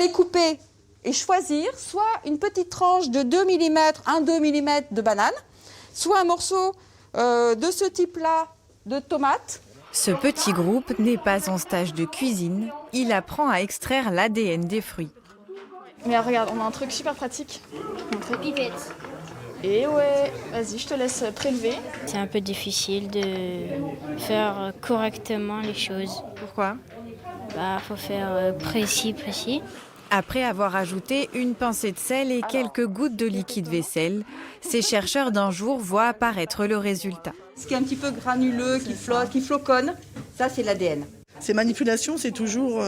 Les couper et choisir soit une petite tranche de 2 mm, 1-2 mm de banane, soit un morceau de ce type-là de tomate. Ce petit groupe n'est pas en stage de cuisine, il apprend à extraire l'ADN des fruits. Mais regarde, on a un truc super pratique. Pipette. Et ouais, vas-y, je te laisse prélever. C'est un peu difficile de faire correctement les choses. Pourquoi ? Faut faire précis. Après avoir ajouté une pincée de sel et quelques gouttes de liquide vaisselle, ces chercheurs d'un jour voient apparaître le résultat. Ce qui est un petit peu granuleux, qui flotte, qui floconne, ça c'est l'ADN. Ces manipulations, c'est toujours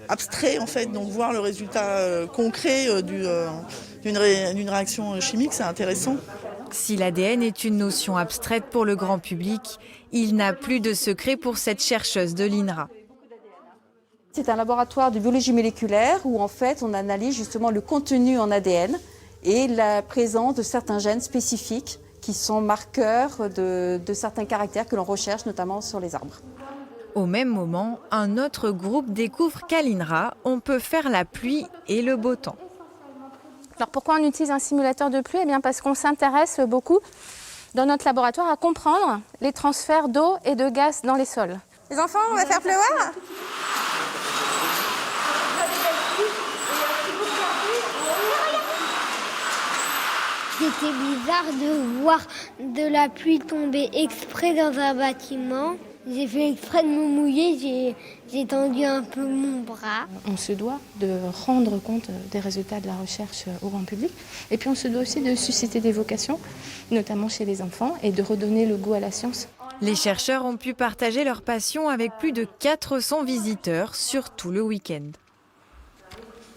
abstrait en fait, donc voir le résultat concret d'une réaction chimique, c'est intéressant. Si l'ADN est une notion abstraite pour le grand public, il n'a plus de secret pour cette chercheuse de l'INRA. C'est un laboratoire de biologie moléculaire où en fait on analyse justement le contenu en ADN et la présence de certains gènes spécifiques qui sont marqueurs de certains caractères que l'on recherche notamment sur les arbres. Au même moment, un autre groupe découvre qu'à l'INRA, on peut faire la pluie et le beau temps. Alors pourquoi on utilise un simulateur de pluie ? Eh bien parce qu'on s'intéresse beaucoup dans notre laboratoire à comprendre les transferts d'eau et de gaz dans les sols. Les enfants, on va faire pleuvoir ? C'était bizarre de voir de la pluie tomber exprès dans un bâtiment. J'ai fait exprès de me mouiller, j'ai tendu un peu mon bras. On se doit de rendre compte des résultats de la recherche au grand public. Et puis on se doit aussi de susciter des vocations, notamment chez les enfants, et de redonner le goût à la science. Les chercheurs ont pu partager leur passion avec plus de 400 visiteurs sur tout le week-end.